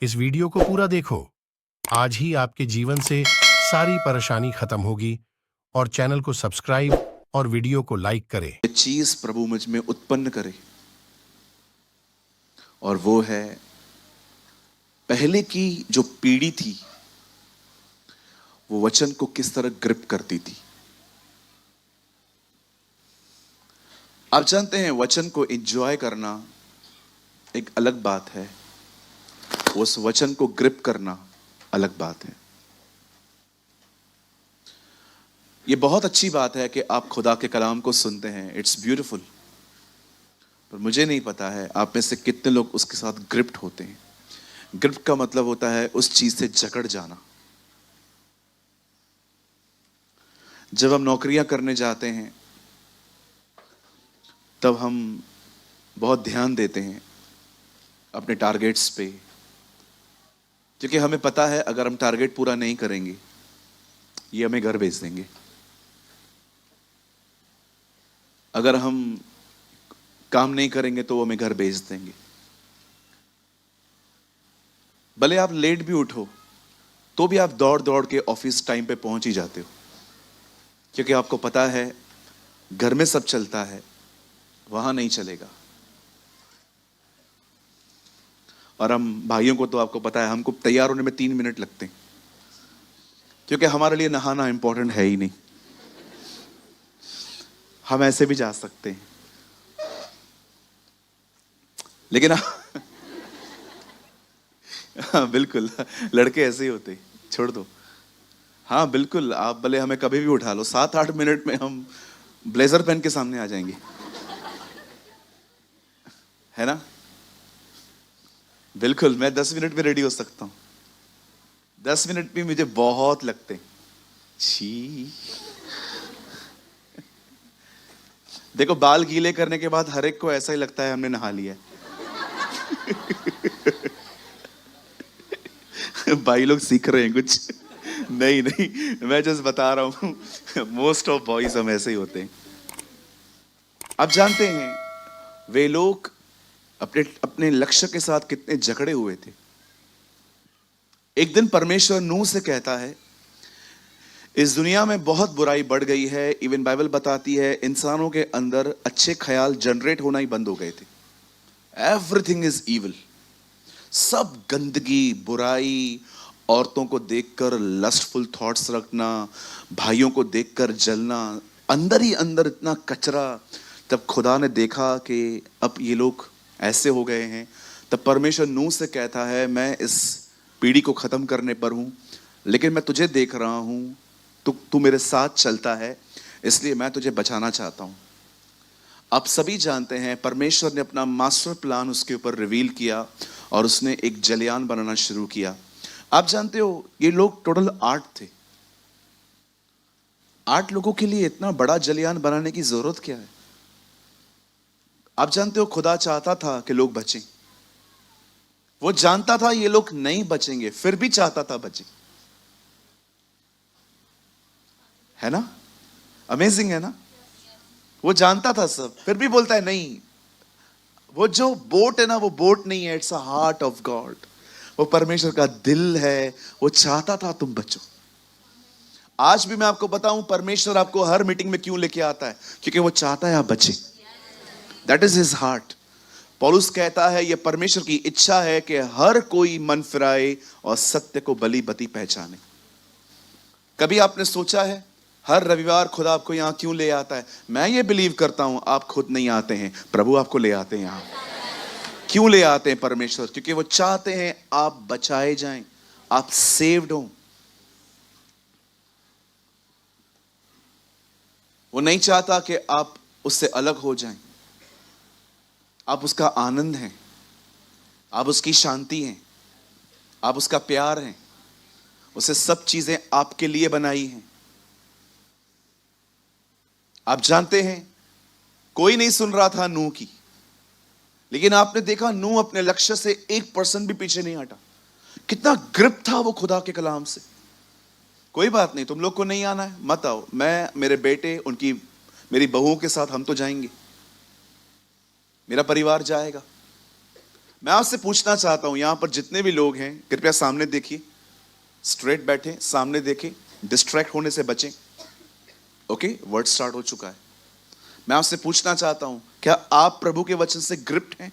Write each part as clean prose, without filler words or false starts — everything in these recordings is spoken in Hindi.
इस वीडियो को पूरा देखो। आज ही आपके जीवन से सारी परेशानी खत्म होगी और चैनल को सब्सक्राइब और वीडियो को लाइक करें। ये चीज प्रभु मुझ में उत्पन्न करे, और वो है पहले की जो पीढ़ी थी वो वचन को किस तरह ग्रिप करती थी। आप जानते हैं वचन को एंजॉय करना एक अलग बात है, उस वचन को ग्रिप करना अलग बात है। ये बहुत अच्छी बात है कि आप खुदा के कलाम को सुनते हैं, इट्स ब्यूटीफुल, पर मुझे नहीं पता है आप में से कितने लोग उसके साथ ग्रिप्ट होते हैं। ग्रिप्ट का मतलब होता है उस चीज से जकड़ जाना। जब हम नौकरियां करने जाते हैं तब हम बहुत ध्यान देते हैं अपने टारगेट्स पे, क्योंकि हमें पता है अगर हम टारगेट पूरा नहीं करेंगे ये हमें घर भेज देंगे। अगर हम काम नहीं करेंगे तो वो हमें घर भेज देंगे। भले आप लेट भी उठो तो भी आप दौड़ दौड़ के ऑफिस टाइम पे पहुंच ही जाते हो, क्योंकि आपको पता है घर में सब चलता है, वहां नहीं चलेगा। और हम भाइयों को तो आपको पता है हमको तैयार होने में 3 मिनट लगते हैं, क्योंकि हमारे लिए नहाना इंपॉर्टेंट है ही नहीं, हम ऐसे भी जा सकते हैं। लेकिन हाँ बिल्कुल, लड़के ऐसे ही होते, छोड़ दो। हाँ बिल्कुल, आप भले हमें कभी भी उठा लो, 7-8 मिनट में हम ब्लेजर पहन के सामने आ जाएंगे, है ना। बिल्कुल, मैं 10 मिनट में रेडी हो सकता हूं। 10 मिनट भी मुझे बहुत लगते। छी, देखो बाल गीले करने के बाद हर एक को ऐसा ही लगता है हमने नहा लिया है। भाई लोग सीख रहे हैं कुछ। नहीं नहीं, मैं जस्ट बता रहा हूं, मोस्ट ऑफ बॉयज हम ऐसे ही होते हैं। आप जानते हैं वे लोग अपने अपने लक्ष्य के साथ कितने जकड़े हुए थे। एक दिन परमेश्वर नूह से कहता है इस दुनिया में बहुत बुराई बढ़ गई है। इवन बाइबल बताती है इंसानों के अंदर अच्छे ख्याल जनरेट होना ही बंद हो गए थे। एवरीथिंग इज इविल, सब गंदगी, बुराई, औरतों को देखकर लस्टफुल थॉट्स रखना, भाइयों को देखकर जलना, अंदर ही अंदर इतना कचरा। तब खुदा ने देखा कि अब ये लोग ऐसे हो गए हैं, तब परमेश्वर नूह से कहता है मैं इस पीढ़ी को खत्म करने पर हूं, लेकिन मैं तुझे देख रहा हूं, तू मेरे साथ चलता है, इसलिए मैं तुझे बचाना चाहता हूं। आप सभी जानते हैं परमेश्वर ने अपना मास्टर प्लान उसके ऊपर रिवील किया और उसने एक जलयान बनाना शुरू किया। आप जानते हो ये लोग टोटल 8 थे। 8 लोगों के लिए इतना बड़ा जलयान बनाने की जरूरत क्या है। आप जानते हो खुदा चाहता था कि लोग बचें, वो जानता था ये लोग नहीं बचेंगे, फिर भी चाहता था बचें, है ना। अमेजिंग है ना। वो जानता था सब, फिर भी बोलता है नहीं। वो जो बोट है ना, वो बोट नहीं है, it's a heart of God. वो परमेश्वर का दिल है, वो चाहता था तुम बचो। आज भी मैं आपको बताऊं परमेश्वर आपको हर मीटिंग में क्यों लेके आता है, क्योंकि वो चाहता है आप बचे। That is his heart. पौलुस कहता है यह परमेश्वर की इच्छा है कि हर कोई मन फिराए और सत्य को भली बती पहचाने। कभी आपने सोचा है हर रविवार खुदा आपको यहां क्यों ले आता है। मैं ये बिलीव करता हूं आप खुद नहीं आते हैं, प्रभु आपको ले आते हैं यहां। क्यों ले आते हैं परमेश्वर, क्योंकि वो चाहते हैं आप बचाए जाएं, आप सेव्ड हो। वो नहीं चाहता कि आप उससे अलग हो जाएं। आप उसका आनंद हैं, आप उसकी शांति हैं, आप उसका प्यार हैं। उसे सब चीजें आपके लिए बनाई हैं। आप जानते हैं कोई नहीं सुन रहा था नूह की, लेकिन आपने देखा नूह अपने लक्ष्य से 1% भी पीछे नहीं हटा। कितना ग्रिप था वो खुदा के कलाम से। कोई बात नहीं, तुम लोग को नहीं आना है मत आओ, मैं, मेरे बेटे, उनकी मेरी बहुओं के साथ हम तो जाएंगे, मेरा परिवार जाएगा। मैं आपसे पूछना चाहता हूं, यहां पर जितने भी लोग हैं कृपया सामने देखिए, स्ट्रेट बैठे, सामने देखें, डिस्ट्रैक्ट होने से बचें। ओके, वर्ड स्टार्ट हो चुका है। मैं आपसे पूछना चाहता हूं, क्या आप प्रभु के वचन से ग्रिप्ड हैं?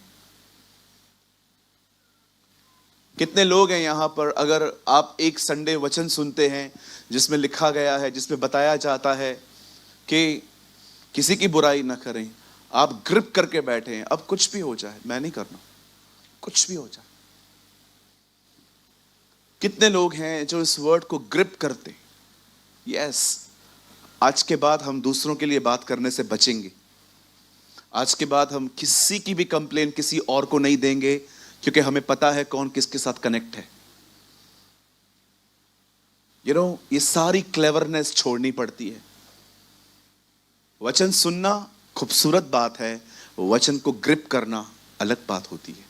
कितने लोग हैं यहां पर, अगर आप एक संडे वचन सुनते हैं जिसमें लिखा गया है, जिसमें बताया जाता है कि किसी की बुराई ना करें, आप ग्रिप करके बैठे हैं, अब कुछ भी हो जाए मैं नहीं करना, कुछ भी हो जाए। कितने लोग हैं जो इस वर्ड को ग्रिप करते? यस, आज के बाद हम दूसरों के लिए बात करने से बचेंगे। आज के बाद हम किसी की भी कंप्लेन किसी और को नहीं देंगे, क्योंकि हमें पता है कौन किसके साथ कनेक्ट है। ये सारी क्लेवरनेस छोड़नी पड़ती है। वचन सुनना खूबसूरत बात है, वचन को ग्रिप करना अलग बात होती है।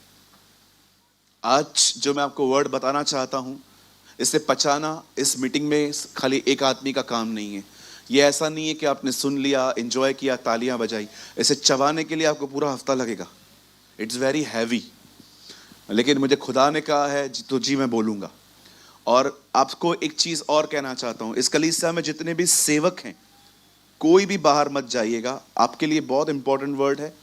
आज जो मैं आपको वर्ड बताना चाहता हूं, इसे पचाना इस मीटिंग में खाली एक आदमी का काम नहीं है। ये ऐसा नहीं है कि आपने सुन लिया, एंजॉय किया, तालियां बजाई। इसे चबाने के लिए आपको पूरा हफ्ता लगेगा। इट्स वेरी हैवी, लेकिन मुझे खुदा ने कहा है तो जी मैं बोलूंगा। और आपको एक चीज और कहना चाहता हूं, इस कलीसिया में जितने भी सेवक हैं, कोई भी बाहर मत जाइएगा, आपके लिए बहुत इंपॉर्टेंट वर्ड है।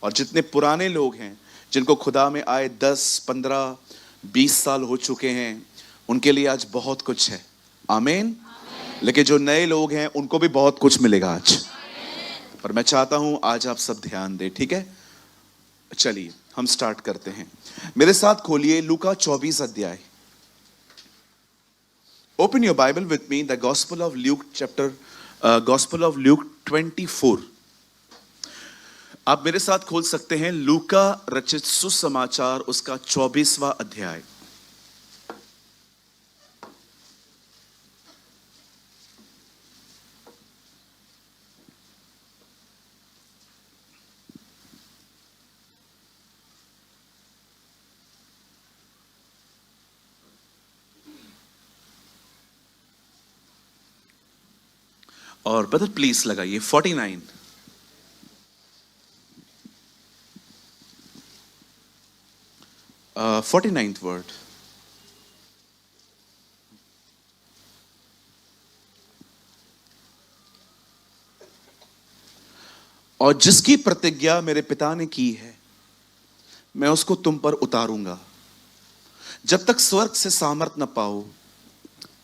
और जितने पुराने लोग हैं जिनको खुदा में आए 10, 15, 20 साल हो चुके हैं, उनके लिए आज बहुत कुछ है। आमीन। लेकिन जो नए लोग हैं उनको भी बहुत कुछ मिलेगा आज। पर मैं चाहता हूं आज आप सब ध्यान दें, ठीक है? चलिए हम स्टार्ट करते हैं। मेरे साथ खोलिए लूका 24 अध्याय। Open your Bible with me, the gospel of Luke gospel of Luke 24। आप मेरे साथ खोल सकते हैं लूका रचित सुसमाचार, उसका 24वां अध्याय। और ब्रदर प्लीज लगाइए 49। uh, 49th word. और जिसकी प्रतिज्ञा मेरे पिता ने की है, मैं उसको तुम पर उतारूंगा। जब तक स्वर्ग से सामर्थ न पाओ,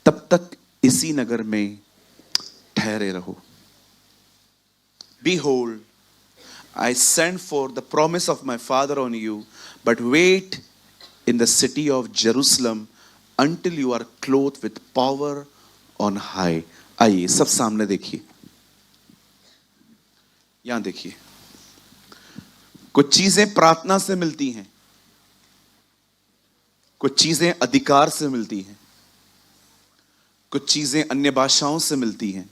तब तक इसी नगर में ठहरे रहो। Behold, I send forth the promise of my Father on you, but wait in the city of Jerusalem until you are clothed with power on high। आइए सब सामने देखिए, यहां देखिए। कुछ चीजें प्रार्थना से मिलती हैं, कुछ चीजें अधिकार से मिलती हैं, कुछ चीजें अन्य भाषाओं से मिलती हैं,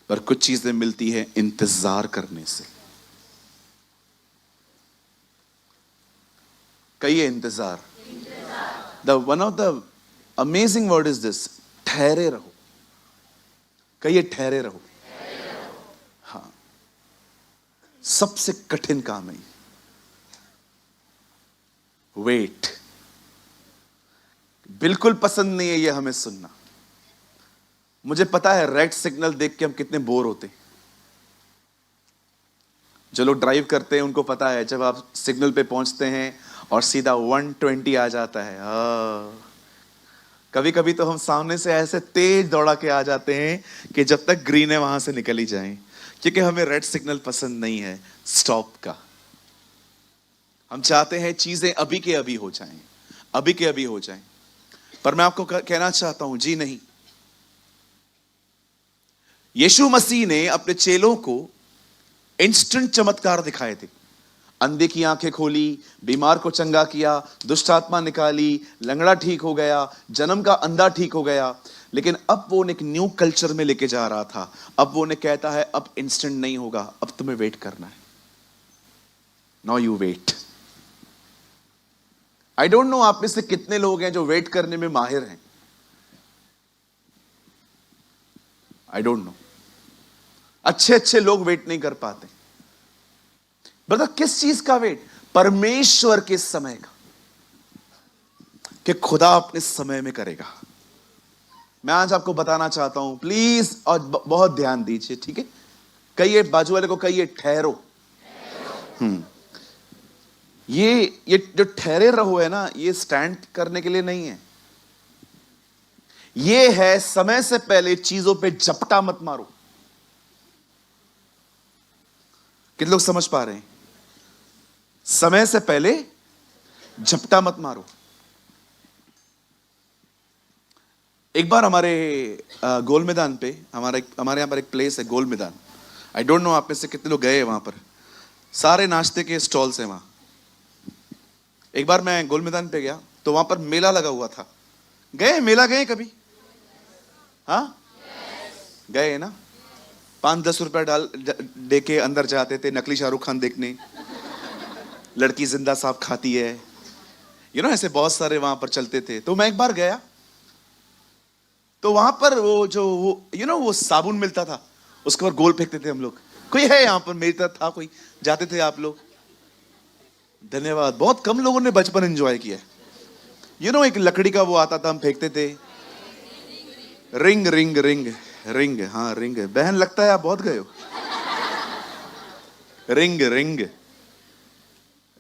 पर कुछ चीजें मिलती हैं इंतजार करने से। कहिए इंतजार। The one of the amazing word is this, ठहरे रहो। कहिए ठहरे रहो। हाँ, सबसे कठिन काम है वेट। बिल्कुल पसंद नहीं है ये हमें सुनना। मुझे पता है रेड सिग्नल देख के हम कितने बोर होते हैं। जो लोग ड्राइव करते हैं उनको पता है, जब आप सिग्नल पे पहुंचते हैं और सीधा 120 आ जाता है। कभी कभी तो हम सामने से ऐसे तेज दौड़ा के आ जाते हैं कि जब तक ग्रीन है वहां से निकल ही जाएं, क्योंकि हमें रेड सिग्नल पसंद नहीं है स्टॉप का। हम चाहते हैं चीजें अभी के अभी हो जाएं, अभी के अभी हो जाएं। पर मैं आपको कहना चाहता हूं, जी नहीं। यीशु मसीह ने अपने चेलों को इंस्टेंट चमत्कार दिखाए थे। अंधे की आंखें खोली, बीमार को चंगा किया, दुष्ट आत्मा निकाली, लंगड़ा ठीक हो गया, जन्म का अंधा ठीक हो गया। लेकिन अब वो एक न्यू कल्चर में लेके जा रहा था। अब वो ने कहता है अब इंस्टेंट नहीं होगा, अब तुम्हें वेट करना है। Now you wait. I don't know आप में से कितने लोग हैं जो वेट करने में माहिर हैं। आई डोंट नो। अच्छे अच्छे लोग वेट नहीं कर पाते। ब्रदर किस चीज का वेट? परमेश्वर के समय का, कि खुदा अपने समय में करेगा। मैं आज आपको बताना चाहता हूं, प्लीज और बहुत ध्यान दीजिए, ठीक है? कहिए बाजू वाले को, कहिए ठहरो। ये जो ठहरे रहो है ना, ये स्टैंड करने के लिए नहीं है। ये है समय से पहले चीजों पे झपटा मत मारो। कितने लोग समझ पा रहे हैं? समय से पहले झपटा मत मारो। एक बार हमारे गोल मैदान पे, हमारे यहां पर एक प्लेस है गोल मैदान। आई डोंट नो आप में से कितने लोग गए हैं वहां पर। सारे नाश्ते के स्टॉल्स हैं वहां। एक बार मैं गोल मैदान पे गया तो वहां पर मेला लगा हुआ था। गए मेला, गए कभी? हाँ, गए ना? 5-10 रुपए डाल दे के अंदर जाते थे नकली शाहरुख खान देखने, लड़की जिंदा सांप खाती है, ऐसे बहुत सारे वहां पर चलते थे। तो मैं एक बार गया तो वहां पर वो साबुन मिलता था, उसके ऊपर गोल फेंकते थे हम लोग। कोई है यहां पर? मेरी तरह था कोई? जाते थे आप लोग? धन्यवाद। बहुत कम लोगों ने बचपन एंजॉय किया है। एक लकड़ी का वो आता था, हम फेंकते थे। रिंग रिंग रिंग रिंग, हाँ रिंग। बहन लगता है आप बहुत गए हो। रिंग रिंग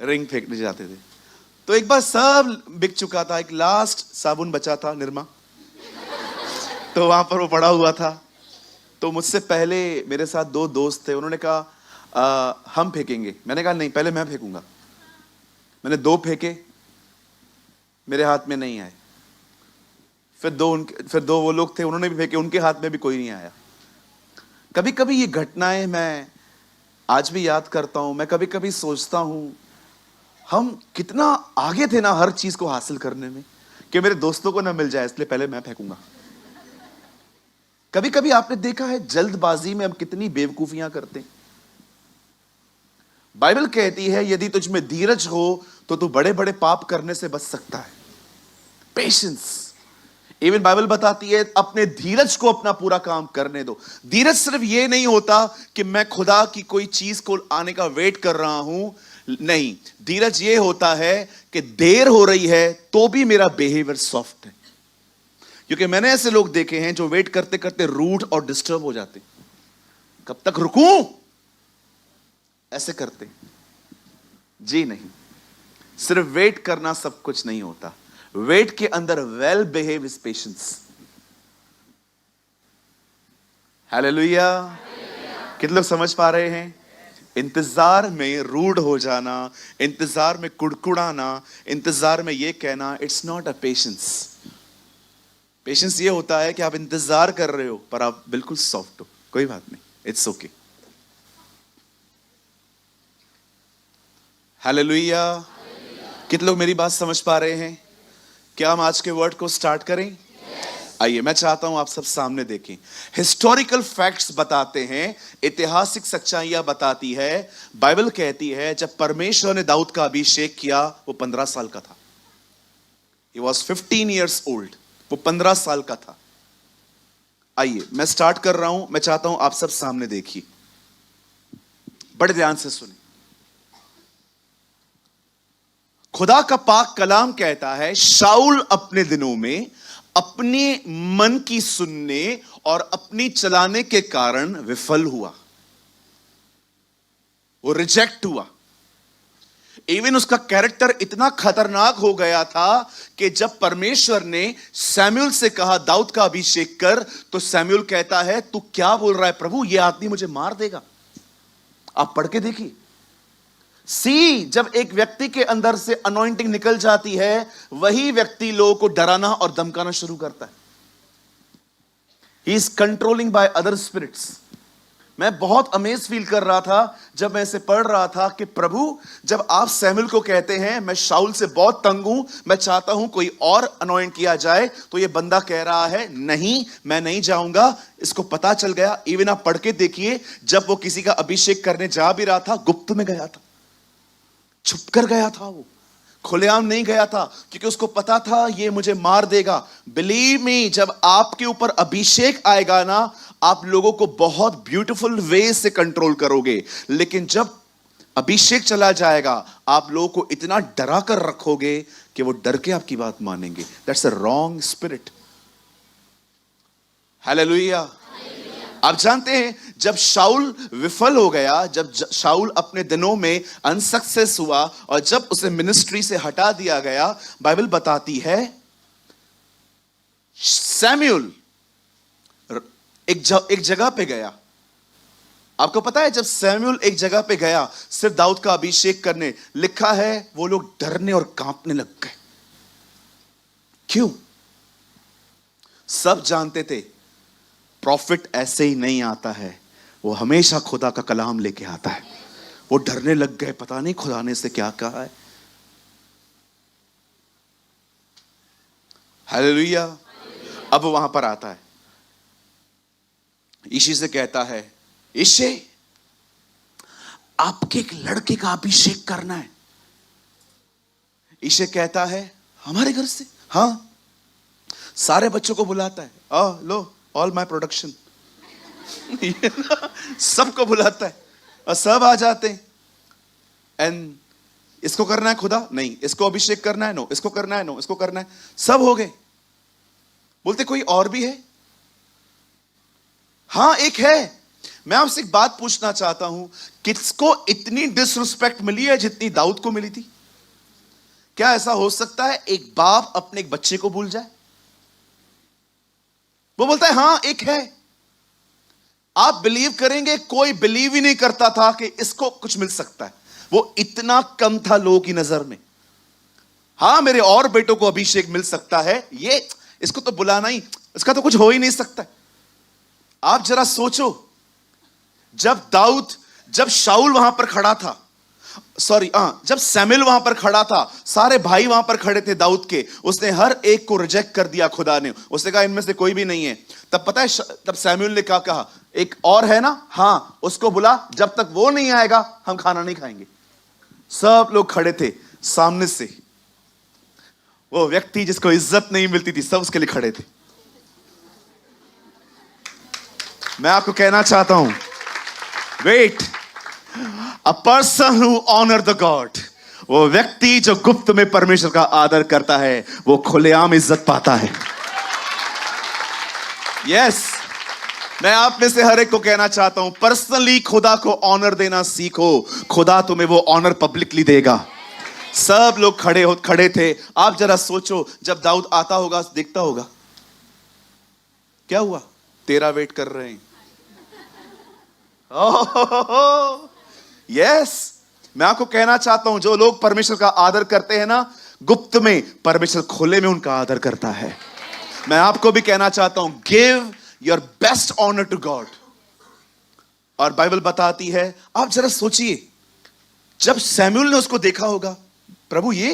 रिंग फेंकने जाते थे। तो एक बार सब बिक चुका था, एक लास्ट साबुन बचा था, निरमा। तो वहां पर वो पड़ा हुआ था। तो मुझसे पहले मेरे साथ 2 दोस्त थे, उन्होंने कहा हम फेंकेंगे। मैंने कहा नहीं, पहले मैं फेंकूंगा। मैंने 2 फेंके, मेरे हाथ में नहीं आए। फिर दो वो लोग थे, उन्होंने भी फेंके, उनके हाथ में भी कोई नहीं आया। कभी कभी ये घटनाएं मैं आज भी याद करता हूं। मैं कभी कभी सोचता हूं हम कितना आगे थे ना हर चीज को हासिल करने में, कि मेरे दोस्तों को ना मिल जाए इसलिए पहले मैं फेंकूंगा। कभी कभी आपने देखा है जल्दबाजी में हम कितनी बेवकूफियां करते हैं। बाइबल कहती है यदि तुझ में धीरज हो तो तू बड़े बड़े पाप करने से बच सकता है। पेशेंस। इवन बाइबल बताती है अपने धीरज को अपना पूरा काम करने दो। धीरज सिर्फ ये नहीं होता कि मैं खुदा की कोई चीज को आने का वेट कर रहा हूं, नहीं। धीरज ये होता है कि देर हो रही है तो भी मेरा बिहेवियर सॉफ्ट है। क्योंकि मैंने ऐसे लोग देखे हैं जो वेट करते करते रूड और डिस्टर्ब हो जाते। कब तक रुकूं, ऐसे करते। जी नहीं, सिर्फ वेट करना सब कुछ नहीं होता। वेट के अंदर well behave is patience. Hallelujah. कितने लोग समझ पा रहे हैं? इंतजार में रूड हो जाना, इंतजार में कुड़कुड़ाना, इंतजार में यह कहना, it's not a patience. Patience ये होता है कि आप इंतजार कर रहे हो पर आप बिल्कुल सॉफ्ट हो, कोई बात नहीं, इट्स ओके। हालेलुया। कितने लोग मेरी बात समझ पा रहे हैं? क्या हम आज के वर्ड को स्टार्ट करें? आइए, मैं चाहता हूं आप सब सामने देखें। हिस्टोरिकल फैक्ट्स बताते हैं, ऐतिहासिक सच्चाइयां बताती है। बाइबल कहती है जब परमेश्वर ने दाऊद का अभिषेक किया वो 15 साल का था। He was 15 years old। वो 15 साल का था। आइए मैं स्टार्ट कर रहा हूं। मैं चाहता हूं आप सब सामने देखिए, बड़े ध्यान से सुनिए। खुदा का पाक कलाम कहता है शाऊल अपने दिनों में अपने मन की सुनने और अपनी चलाने के कारण विफल हुआ, वो रिजेक्ट हुआ। इवन उसका कैरेक्टर इतना खतरनाक हो गया था कि जब परमेश्वर ने सैमुअल से कहा दाऊद का अभिषेक कर, तो सैमुअल कहता है तू क्या बोल रहा है प्रभु, यह आदमी मुझे मार देगा। आप पढ़ के देखिए। जब एक व्यक्ति के अंदर से अनॉइंटिंग निकल जाती है, वही व्यक्ति लोगों को डराना और धमकाना शुरू करता है। He is controlling by other spirits. मैं बहुत अमेज फील कर रहा था जब मैं इसे पढ़ रहा था कि प्रभु जब आप सैमुअल को कहते हैं मैं शाऊल से बहुत तंग हूं, मैं चाहता हूं कोई और अनॉइंट किया जाए, तो ये बंदा कह रहा है नहीं मैं नहीं जाऊंगा। इसको पता चल गया। इवन आप पढ़ के देखिए, जब वो किसी का अभिषेक करने जा भी रहा था, गुप्त में गया था, छुप कर गया था, वो खुलेआम नहीं गया था, क्योंकि उसको पता था ये मुझे मार देगा। बिलीव मी, जब आपके ऊपर अभिषेक आएगा ना, आप लोगों को बहुत ब्यूटीफुल वे से कंट्रोल करोगे। लेकिन जब अभिषेक चला जाएगा, आप लोगों को इतना डरा कर रखोगे कि वो डर के आपकी बात मानेंगे। That's a wrong spirit. Hallelujah. आप जानते हैं जब शाऊल विफल हो गया, जब शाऊल अपने दिनों में अनसक्सेस हुआ और जब उसे मिनिस्ट्री से हटा दिया गया, बाइबल बताती है सैमुअल एक जगह पे गया। आपको पता है जब सैमुअल एक जगह पे गया सिर्फ दाऊद का अभिषेक करने, लिखा है वो लोग डरने और कांपने लग गए। क्यों? सब जानते थे प्रॉफिट ऐसे ही नहीं आता है, वो हमेशा खुदा का कलाम लेके आता है। वो डरने लग गए, पता नहीं खुदा ने से क्या कहा है। हालेलुया। अब वहां पर आता है, यिशै से कहता है, यिशै आपके एक लड़के का अभिषेक करना है। यिशै कहता है हमारे घर से? हाँ। सारे बच्चों को बुलाता है, लो ऑल माय प्रोडक्शन सबको बुलाता है और सब आ जाते हैं। एंड इसको करना है खुदा? नहीं। इसको अभिषेक करना है? नो। इसको करना है? नो। इसको करना है? सब हो गए। बोलते कोई और भी है? हाँ एक है। मैं आपसे एक बात पूछना चाहता हूं, किसको इतनी डिसरिस्पेक्ट मिली है जितनी दाऊद को मिली थी? क्या ऐसा हो सकता है एक बाप अपने एक बच्चे को भूल जाए? वो बोलता है हां एक है। आप बिलीव करेंगे कोई बिलीव ही नहीं करता था कि इसको कुछ मिल सकता है। वो इतना कम था लोगों की नजर में। हां मेरे और बेटों को अभिषेक मिल सकता है, ये इसको तो बुलाना ही, इसका तो कुछ हो ही नहीं सकता। आप जरा सोचो, जब शाऊल वहां पर खड़ा था, जब सैमुअल वहां पर खड़ा था, सारे भाई वहां पर खड़े थे दाऊद के, उसने हर एक को रिजेक्ट कर दिया खुदा ने। उसने कहा इनमें से कोई भी नहीं है। तब पता है तब सैमुअल ने क्या कहा? एक और है ना? हाँ उसको बुला, जब तक वो नहीं आएगा हम खाना नहीं खाएंगे। सब लोग खड़े थे सामने से, वो व्यक्ति जिसको इज्जत नहीं मिलती थी सब उसके लिए खड़े थे। मैं आपको कहना चाहता हूं, wait, a person who honour the god, वो व्यक्ति जो गुप्त में परमेश्वर का आदर करता है, वो खुलेआम इज्जत पाता है। यस, मैं आप में से हर एक को कहना चाहता हूं, पर्सनली खुदा को ऑनर देना सीखो, खुदा तुम्हें वो ऑनर पब्लिकली देगा। सब लोग खड़े थे। आप जरा सोचो, जब दाऊद आता होगा, देखता होगा क्या हुआ, तेरा वेट कर रहे हैं। यस, मैं आपको कहना चाहता हूं, जो लोग परमेश्वर का आदर करते हैं ना, गुप्त में, परमेश्वर खुले में उनका आदर करता है। मैं आपको भी कहना चाहता हूं, give your best honour to god. और बाइबल बताती है, आप जरा सोचिए, जब सैमुअल ने उसको देखा होगा, प्रभु ये,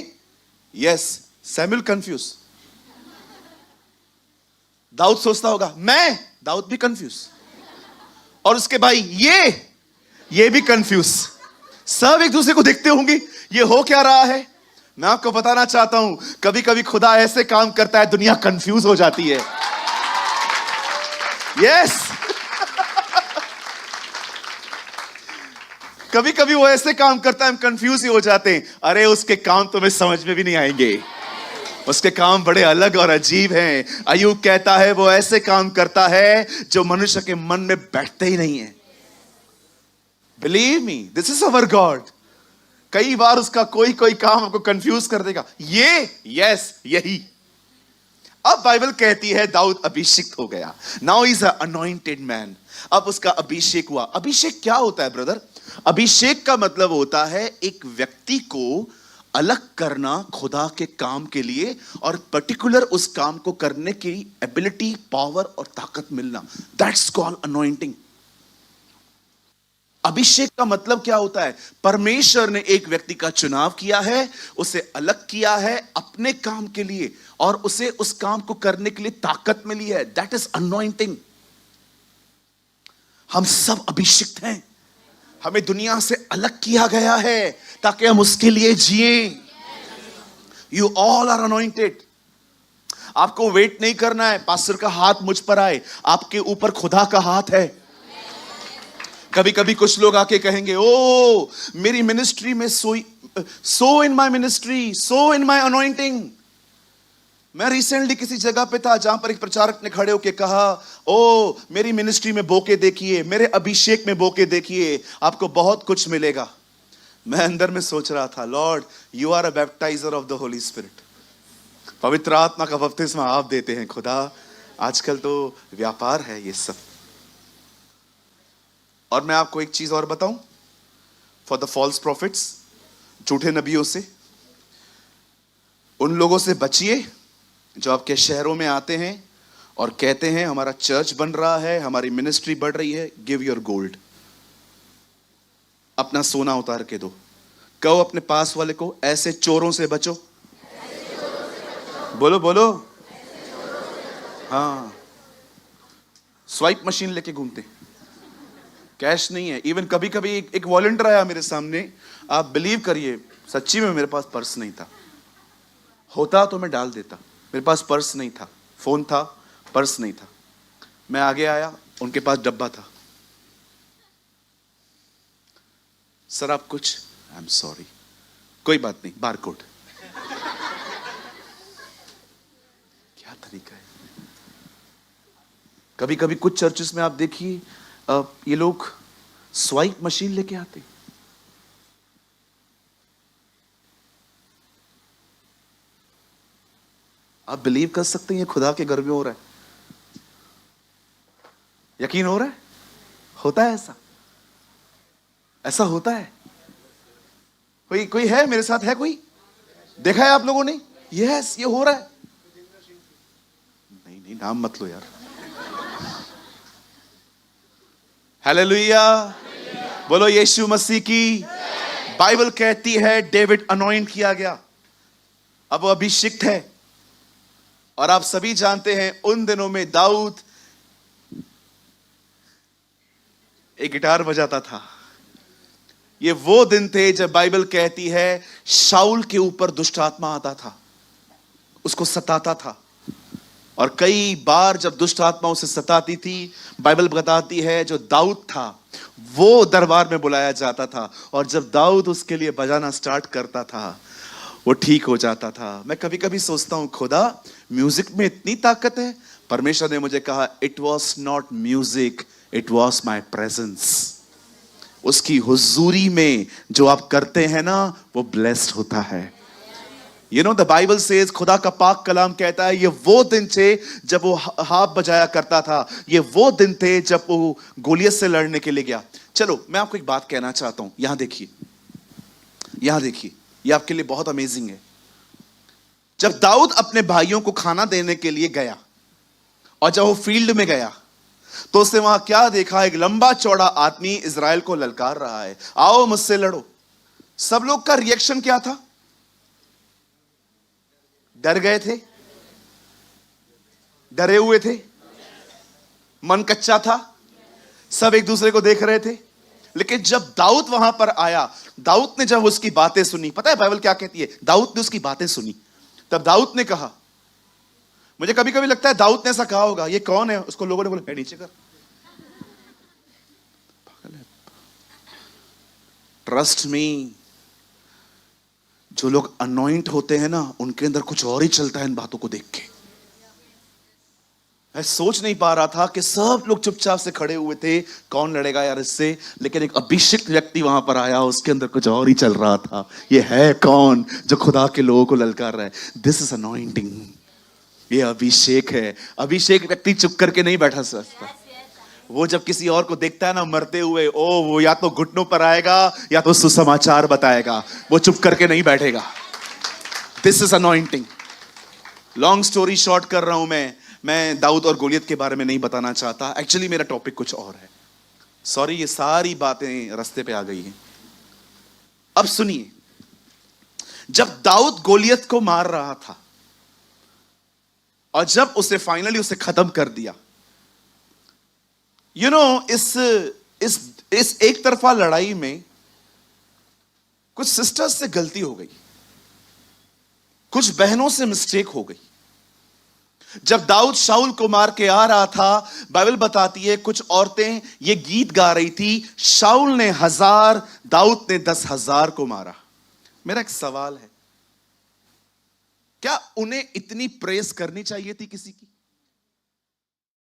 यस, सैमुअल कंफ्यूज, दाऊद सोचता होगा मैं, दाऊद भी कंफ्यूज, और उसके भाई ये भी कंफ्यूज, सब एक दूसरे को देखते होंगे, ये हो क्या रहा है। मैं आपको बताना चाहता हूं, कभी कभी खुदा ऐसे काम करता है, दुनिया कंफ्यूज हो जाती है। यस कभी कभी वो ऐसे काम करता है, हम कंफ्यूज ही हो जाते हैं। अरे उसके काम तो हमें समझ में भी नहीं आएंगे, उसके काम बड़े अलग और अजीब हैं। अय्यूब कहता है वो ऐसे काम करता है जो मनुष्य के मन में बैठते ही नहीं है। Believe me, this is our God. कई बार उसका कोई काम आपको कंफ्यूज कर देगा। यस यही। अब बाइबल कहती है दाऊद अभिषिक्त हो गया। Now is a anointed man. अब उसका अभिषेक हुआ। अभिषेक क्या होता है ब्रदर? अभिषेक का मतलब होता है एक व्यक्ति को अलग करना खुदा के काम के लिए, और पर्टिकुलर उस काम को करने की एबिलिटी, पावर और ताकत मिलना। That's called anointing. अभिषेक का मतलब क्या होता है? परमेश्वर ने एक व्यक्ति का चुनाव किया है, उसे अलग किया है अपने काम के लिए, और उसे उस काम को करने के लिए ताकत मिली है। That is anointing. हम सब अभिषिक्त हैं। हमें दुनिया से अलग किया गया है ताकि हम उसके लिए जिए। You all are anointed. आपको वेट नहीं करना है पास्टर का हाथ मुझ पर आए, आपके ऊपर खुदा का हाथ है। कभी कभी कुछ लोग आके कहेंगे, ओ मेरी मिनिस्ट्री में so in my ministry, so in my anointing. मैं रिसेंटली किसी जगह पे था जहां पर एक प्रचारक ने खड़े होकर कहा, ओ मेरी मिनिस्ट्री में बोके देखिए, मेरे अभिषेक में बोके देखिए, आपको बहुत कुछ मिलेगा। मैं अंदर में सोच रहा था, lord you are a baptiser of the holy spirit. पवित्र आत्मा का बपतिस्मा आप देते हैं खुदा। आजकल तो व्यापार है ये सब। और मैं आपको एक चीज और बताऊं, फॉर द फॉल्स प्रॉफिट्स, झूठे नबियों से, उन लोगों से बचिए जो आपके शहरों में आते हैं और कहते हैं हमारा चर्च बन रहा है, हमारी मिनिस्ट्री बढ़ रही है। गिव योर गोल्ड, अपना सोना उतार के दो। कहो अपने पास वाले को, ऐसे चोरों से बचो। बोलो बोलो। हाँ, स्वाइप मशीन लेके घूमते, कैश नहीं है। इवन कभी कभी एक वॉलंटियर आया मेरे सामने, आप बिलीव करिए सच्ची में मेरे पास पर्स नहीं था, होता तो मैं डाल देता। मेरे पास पर्स नहीं था, फोन था, पर्स नहीं था। मैं आगे आया, उनके पास डब्बा था। सर आप कुछ, आई एम सॉरी, कोई बात नहीं, बारकोड। क्या तरीका है। कभी कभी कुछ चर्चेस में आप देखिए, ये लोग स्वाइप मशीन लेके आते। आप बिलीव कर सकते हैं ये खुदा के घर में हो रहा है? यकीन हो रहा है? होता है ऐसा, ऐसा होता है। कोई है मेरे साथ? है कोई? देखा है आप लोगों ने? यस, ये हो रहा है। नहीं नाम मत लो यार। हालेलुया, बोलो यीशु मसीह की। बाइबल कहती है डेविड अनॉइंट किया गया, अब वो अभिषिक्त है। और आप सभी जानते हैं उन दिनों में दाऊद एक गिटार बजाता था। ये वो दिन थे जब बाइबल कहती है शाऊल के ऊपर दुष्ट आत्मा आता था, उसको सताता था। और कई बार जब दुष्ट आत्मा उसे सताती थी, बाइबल बताती है जो दाऊद था वो दरबार में बुलाया जाता था, और जब दाऊद उसके लिए बजाना स्टार्ट करता था वो ठीक हो जाता था। मैं कभी कभी सोचता हूं, खुदा म्यूजिक में इतनी ताकत है। परमेश्वर ने मुझे कहा, it was not music, it was my presence. उसकी हुजूरी में जो आप करते हैं ना, वो ब्लेस्ड होता है। You know the Bible says, खुदा का पाक कलाम कहता है, ये वो दिन थे जब वो हाथ बजाया करता था। ये वो दिन थे जब वो गोलियत से लड़ने के लिए गया। चलो मैं आपको एक बात कहना चाहता हूं, यहां देखिए, यहां देखिए, ये आपके लिए बहुत अमेजिंग है। जब दाऊद अपने भाइयों को खाना देने के लिए गया और जब वो फील्ड में गया तो उसने वहां क्या देखा? एक लंबा चौड़ा आदमी इजराइल को ललकार रहा है, आओ मुझसे लड़ो। सब लोग का रिएक्शन क्या था? डर गए थे, डरे हुए थे, मन कच्चा था, सब एक दूसरे को देख रहे थे। लेकिन जब दाऊद वहां पर आया, दाऊद ने जब उसकी बातें सुनी, पता है बाइबल क्या कहती है? दाऊद ने उसकी बातें सुनी, तब दाऊद ने कहा, मुझे कभी कभी लगता है दाऊद ने ऐसा कहा होगा, ये कौन है? उसको लोगों ने बोला, नीचे कर। ट्रस्ट मी, जो लोग अनॉइंट होते हैं ना, उनके अंदर कुछ और ही चलता है इन बातों को देख के। मैं सोच नहीं पा रहा था कि सब लोग चुपचाप से खड़े हुए थे, कौन लड़ेगा यार इससे। लेकिन एक अभिषिक्त व्यक्ति वहां पर आया, उसके अंदर कुछ और ही चल रहा था। ये है कौन जो खुदा के लोगों को ललकार रहा है? दिस इज अनॉइंटिंग, ये अभिषेक है। अभिषेक व्यक्ति चुप करके नहीं बैठा सकता। वो जब किसी और को देखता है ना मरते हुए, ओ वो या तो घुटनों पर आएगा या तो सुसमाचार बताएगा, वो चुप करके नहीं बैठेगा। This is anointing. Long story short कर रहा हूं मैं दाऊद और गोलियत के बारे में नहीं बताना चाहता। एक्चुअली मेरा टॉपिक कुछ और है। सॉरी, ये सारी बातें रास्ते पे आ गई हैं। अब सुनिए, जब दाऊद गोलियत को मार रहा था और जब उसे फाइनली उसे खत्म कर दिया, यू नो इस एक तरफा लड़ाई में कुछ सिस्टर्स से गलती हो गई, कुछ बहनों से मिस्टेक हो गई। जब दाऊद शाऊल को मार के आ रहा था, बाइबल बताती है कुछ औरतें ये गीत गा रही थी, शाऊल ने 1000, दाऊद ने 10,000 को मारा। मेरा एक सवाल है, क्या उन्हें इतनी प्रेस करनी चाहिए थी किसी की?